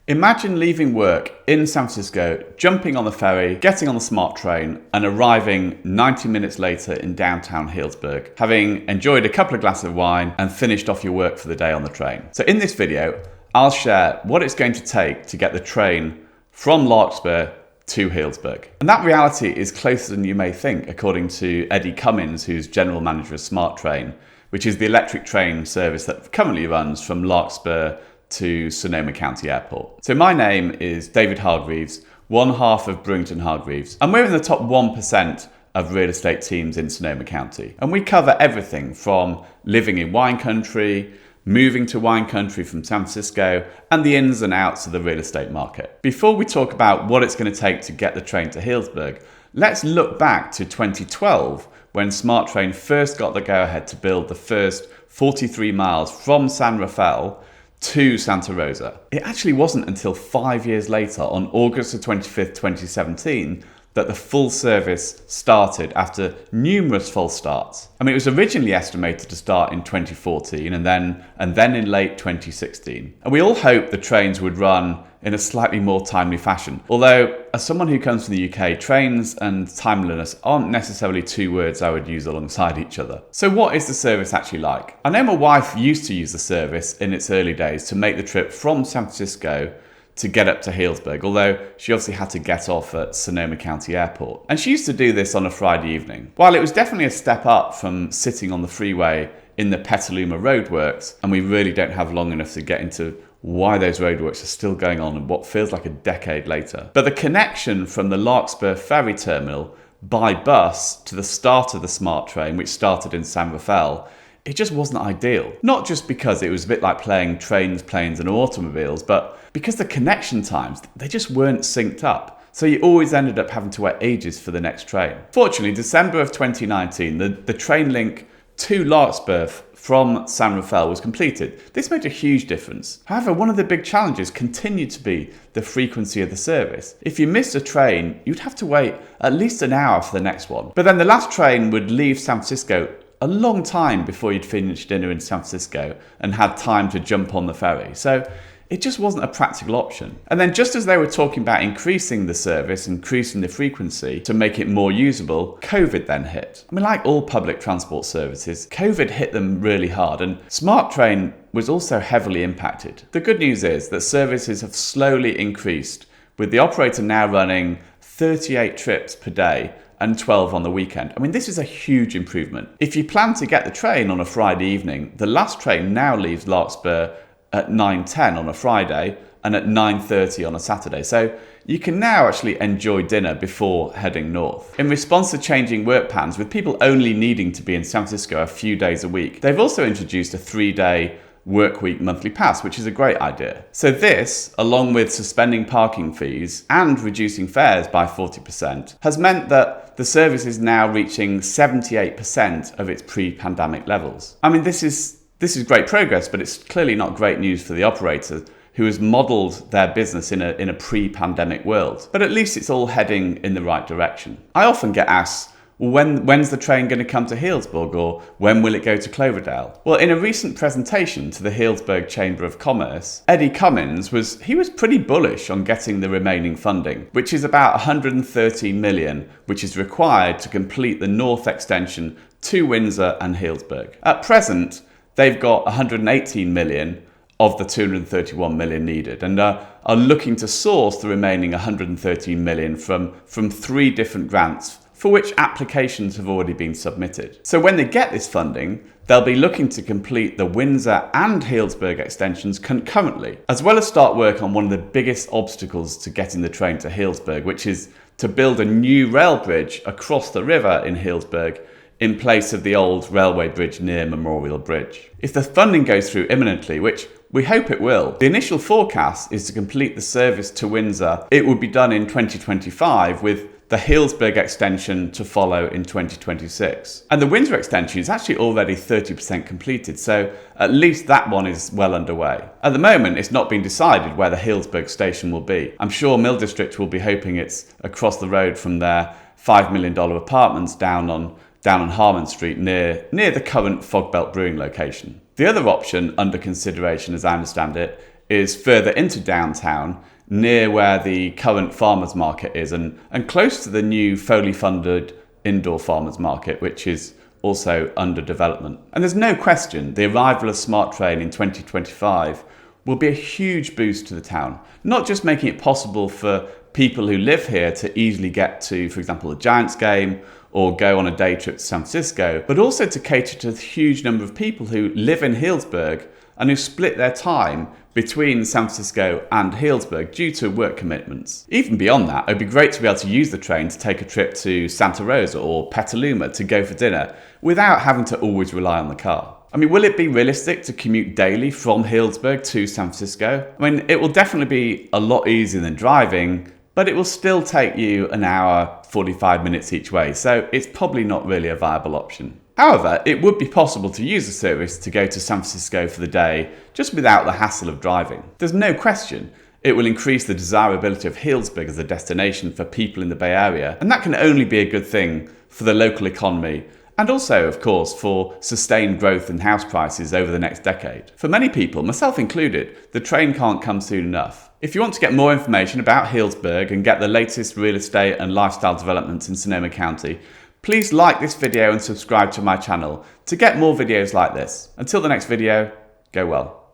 Imagine leaving work in San Francisco, jumping on the ferry, getting on the smart train, and arriving 90 minutes later in downtown Healdsburg, having enjoyed a couple of glasses of wine and finished off your work for the day on the train. So in this video, I'll share what it's going to take to get the train from Larkspur to Healdsburg. And that reality is closer than you may think, according to Eddie Cummins, who's general manager of Smart Train, which is the electric train service that currently runs from Larkspur to Sonoma County Airport. So my name is David Hargreaves, one half of Brewington Hargreaves, and we're in the top 1% of real estate teams in Sonoma County. And we cover everything from living in wine country, moving to wine country from San Francisco, and the ins and outs of the real estate market. Before we talk about what it's going to take to get the train to Healdsburg, let's look back to 2012 when Smart Train first got the go-ahead to build the first 43 miles from San Rafael to Santa Rosa. It actually wasn't until 5 years later, on August the 25th, 2017, that the full service started after numerous false starts. I mean, it was originally estimated to start in 2014 and then in late 2016. And we all hoped the trains would run in a slightly more timely fashion. Although, as someone who comes from the UK, trains and timeliness aren't necessarily two words I would use alongside each other. So what is the service actually like? I know my wife used to use the service in its early days to make the trip from San Francisco to get up to Healdsburg, although she obviously had to get off at Sonoma County Airport. And she used to do this on a Friday evening. While it was definitely a step up from sitting on the freeway in the Petaluma roadworks, and we really don't have long enough to get into why those roadworks are still going on and what feels like a decade later. But the connection from the Larkspur ferry terminal by bus to the start of the Smart Train, which started in San Rafael, it just wasn't ideal. Not just because it was a bit like playing trains, planes and automobiles, but because the connection times, they just weren't synced up. So you always ended up having to wait ages for the next train. Fortunately, December of 2019, the train link to Larkspur from San Rafael was completed. This made a huge difference. However, one of the big challenges continued to be the frequency of the service. If you missed a train, you'd have to wait at least an hour for the next one. But then the last train would leave San Francisco a long time before you'd finished dinner in San Francisco and had time to jump on the ferry. So it just wasn't a practical option. And then just as they were talking about increasing the service, increasing the frequency to make it more usable, COVID then hit. I mean, like all public transport services, COVID hit them really hard, and Smart Train was also heavily impacted. The good news is that services have slowly increased, with the operator now running 38 trips per day and 12 on the weekend. I mean, this is a huge improvement. If you plan to get the train on a Friday evening, the last train now leaves Larkspur at 9:10 on a Friday and at 9:30 on a Saturday. So you can now actually enjoy dinner before heading north. In response to changing work patterns, with people only needing to be in San Francisco a few days a week, they've also introduced a 3-day work week monthly pass, which is a great idea. So this, along with suspending parking fees and reducing fares by 40%, has meant that the service is now reaching 78% of its pre-pandemic levels. I mean, this is great progress, but it's clearly not great news for the operator, who has modelled their business in a pre-pandemic world. But at least it's all heading in the right direction. I often get asked, well, when's the train going to come to Healdsburg, or when will it go to Cloverdale? Well, in a recent presentation to the Healdsburg Chamber of Commerce, Eddie Cummins was pretty bullish on getting the remaining funding, which is about 113 million, which is required to complete the north extension to Windsor and Healdsburg. At present, they've got 118 million of the 231 million needed, and are looking to source the remaining 113 million from 3 different grants, for which applications have already been submitted. So when they get this funding, they'll be looking to complete the Windsor and Healdsburg extensions concurrently, as well as start work on one of the biggest obstacles to getting the train to Healdsburg, which is to build a new rail bridge across the river in Healdsburg in place of the old railway bridge near Memorial Bridge. If the funding goes through imminently, which we hope it will, the initial forecast is to complete the service to Windsor. It would be done in 2025, with the Healdsburg extension to follow in 2026. And the Windsor extension is actually already 30% completed, so at least that one is well underway. At the moment, it's not been decided where the Healdsburg station will be. I'm sure Mill District will be hoping it's across the road from their $5 million apartments down on Harmon Street near the current Fog Belt Brewing location. The other option under consideration, as I understand it, is further into downtown, near where the current farmers market is, and close to the new fully funded indoor farmers market, which is also under development. And there's no question the arrival of Smart Train in 2025 will be a huge boost to the town, not just making it possible for people who live here to easily get to, for example, a Giants game or go on a day trip to San Francisco, but also to cater to the huge number of people who live in Healdsburg and who split their time between San Francisco and Healdsburg due to work commitments. Even beyond that, it would be great to be able to use the train to take a trip to Santa Rosa or Petaluma to go for dinner without having to always rely on the car. I mean, will it be realistic to commute daily from Healdsburg to San Francisco? I mean, it will definitely be a lot easier than driving, but it will still take you an hour, 45 minutes each way, so it's probably not really a viable option. However, it would be possible to use the service to go to San Francisco for the day just without the hassle of driving. There's no question it will increase the desirability of Healdsburg as a destination for people in the Bay Area, and that can only be a good thing for the local economy and also, of course, for sustained growth in house prices over the next decade. For many people, myself included, the train can't come soon enough. If you want to get more information about Healdsburg and get the latest real estate and lifestyle developments in Sonoma County, please like this video and subscribe to my channel to get more videos like this. Until the next video, go well.